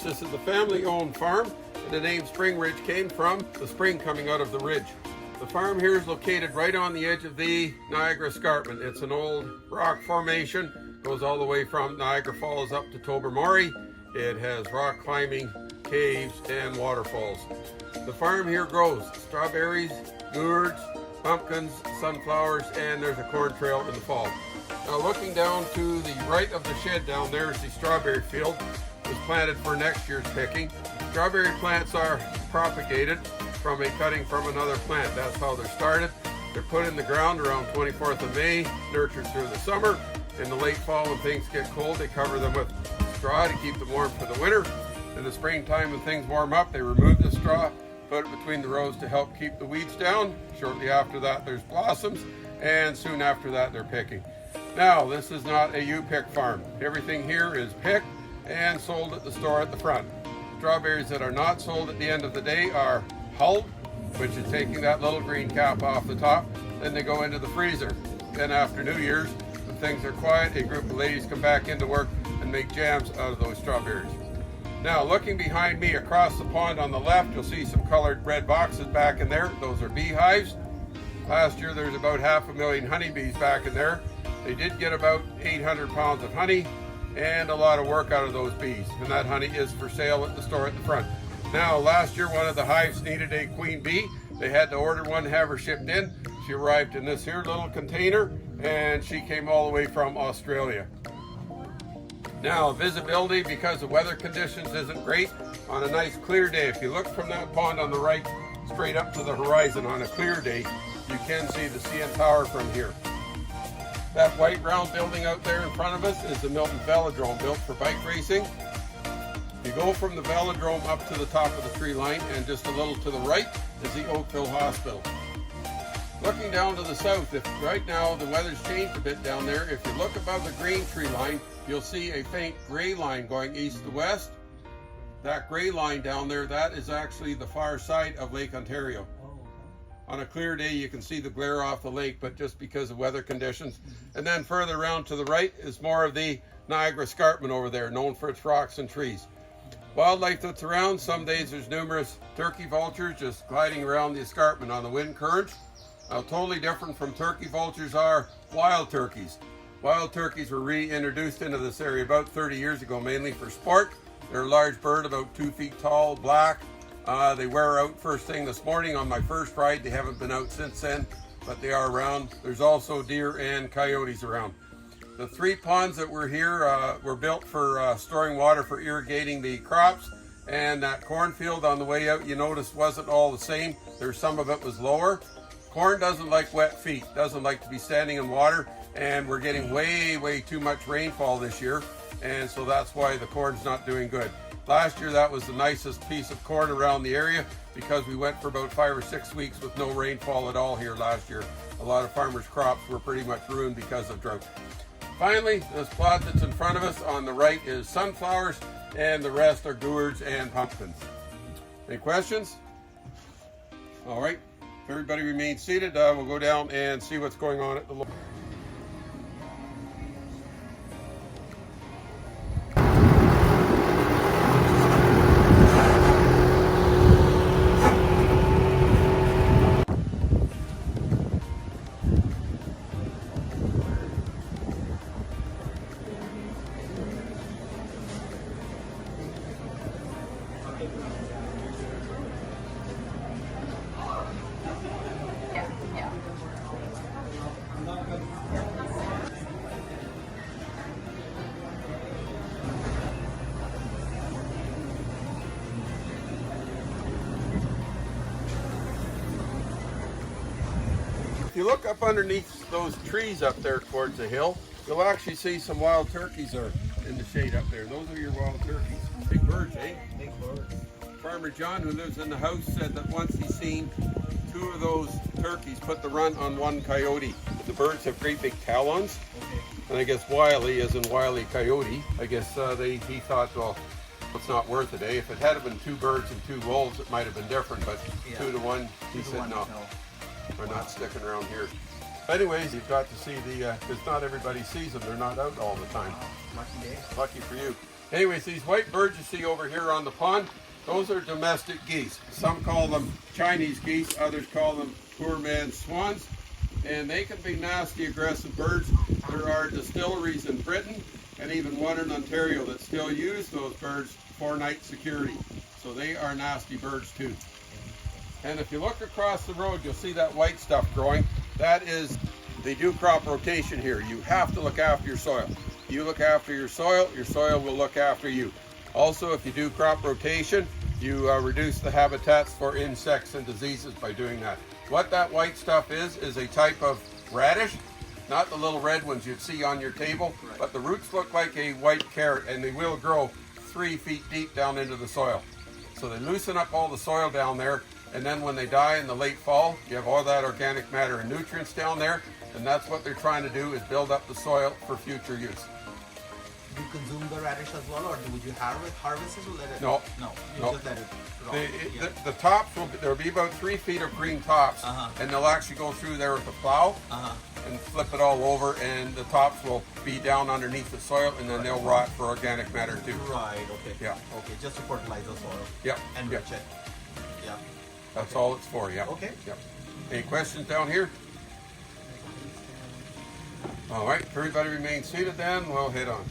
This is a family-owned farm, and the name Springridge came from the spring coming out of the ridge. The farm here is located right on the edge of the Niagara Escarpment. It's an old rock formation, goes all the way from Niagara Falls up to Tobermory. It has rock climbing, caves, and waterfalls. The farm here grows strawberries, gourds, pumpkins, sunflowers, and there's a corn trail in the fall. Now looking down to the right of the shed down there is the strawberry field. It was planted for next year's picking. Strawberry plants are propagated from a cutting from another plant. That's how they're started. They're put in the ground around 24th of May, nurtured through the summer. In the late fall when things get cold, they cover them with straw to keep them warm for the winter. In the springtime when things warm up, they remove the straw, put it between the rows to help keep the weeds down. Shortly after that there's blossoms, and soon after that they're picking. Now this is not a U-pick farm. Everything here is picked and sold at the store at the front. Strawberries that are not sold at the end of the day are hulled, which is taking that little green cap off the top. Then they go into the freezer. Then after New Year's, when things are quiet, a group of ladies come back into work and make jams out of those strawberries. Now looking behind me across the pond on the left, you'll see some colored red boxes back in there. Those are beehives. Last year there's about 500,000 honeybees back in there. They did get about 800 pounds of honey and a lot of work out of those bees, and that honey is for sale at the store at the front. Now last year one of the hives needed a queen bee. They had to order one, have her shipped in. She arrived in this here little container, and she came all the way from Australia. Now visibility, because the weather conditions isn't great, on a nice clear day, if you look from that pond on the right straight up to the horizon on a clear day, you can see the CN Tower from here. That white round building out there in front of us is the Milton Velodrome, built for bike racing. You go from the velodrome up to the top of the tree line, and just a little to the right is the Oakville Hospital. Looking down to the south, if right now the weather's changed a bit down there, if you look above the green tree line, you'll see a faint gray line going east to west. That gray line down there, that is actually the far side of Lake Ontario. On a clear day you can see the glare off the lake, but just because of weather conditions. And then further around to the right is more of the Niagara Escarpment over there, known for its rocks and trees. Wildlife that's around, some days there's numerous turkey vultures just gliding around the escarpment on the wind current. Now totally different from turkey vultures are wild turkeys. Wild turkeys were reintroduced into this area about 30 years ago, mainly for sport. They're a large bird, about 2 feet tall, black. They were out first thing this morning on my first ride. They haven't been out since then, but they are around. There's also deer and coyotes around. The 3 ponds that were here were built for storing water for irrigating the crops, and that cornfield on the way out, you noticed, wasn't all the same. There's some of it was lower. Corn doesn't like wet feet, doesn't like to be standing in water, and we're getting way too much rainfall this year, and so that's why the corn's not doing good. Last year that was the nicest piece of corn around the area, because we went for about 5 or 6 weeks with no rainfall at all here last year. A lot of farmers' crops were pretty much ruined because of drought. Finally, this plot that's in front of us on the right is sunflowers, and the rest are gourds and pumpkins. Any questions? All right, if everybody remains seated, we'll go down and see what's going on at the If you look up underneath those trees up there towards the hill, you'll actually see some wild turkeys are in the shade up there. Those are your wild turkeys. Big birds, eh? Big birds. Farmer John, who lives in the house, said that once he's seen 2 of those turkeys put the run on 1 coyote. The birds have great big talons. Okay. And I guess Wiley, as in Wile E. Coyote, I guess he thought, well, it's not worth it, eh? If it had been 2 birds and 2 wolves, it might have been different, but yeah. 2 to 1, he said no. We're not sticking around here. Anyways, you've got to see the, because not everybody sees them. They're not out all the time. Lucky day. Lucky for you. Anyways, these white birds you see over here on the pond, those are domestic geese. Some call them Chinese geese, others call them poor man's swans. And they can be nasty, aggressive birds. There are distilleries in Britain and even one in Ontario that still use those birds for night security. So they are nasty birds too. And if you look across the road, you'll see that white stuff growing. That is, they do crop rotation here. You have to look after your soil. You look after your soil will look after you. Also, if you do crop rotation, you reduce the habitats for insects and diseases by doing that. What that white stuff is a type of radish, not the little red ones you'd see on your table, but the roots look like a white carrot and they will grow 3 feet deep down into the soil. So they loosen up all the soil down there, and then when they die in the late fall, you have all that organic matter and nutrients down there, and that's what they're trying to do, is build up the soil for future use. Do you consume the radish as well, or would you harvest it or let it? No. No, you No. just let it raw. The tops there'll be about 3 feet of green tops, and they'll actually go through there with a plow and flip it all over, and the tops will be down underneath the soil, and then they'll rot for organic matter too. Right, okay. Yeah. Okay, just to fertilize the soil. Yeah. Enrich it. Yeah. That's all it's for, yeah. Okay. Yep. Any questions down here? All right, if everybody remains seated then, we'll head on.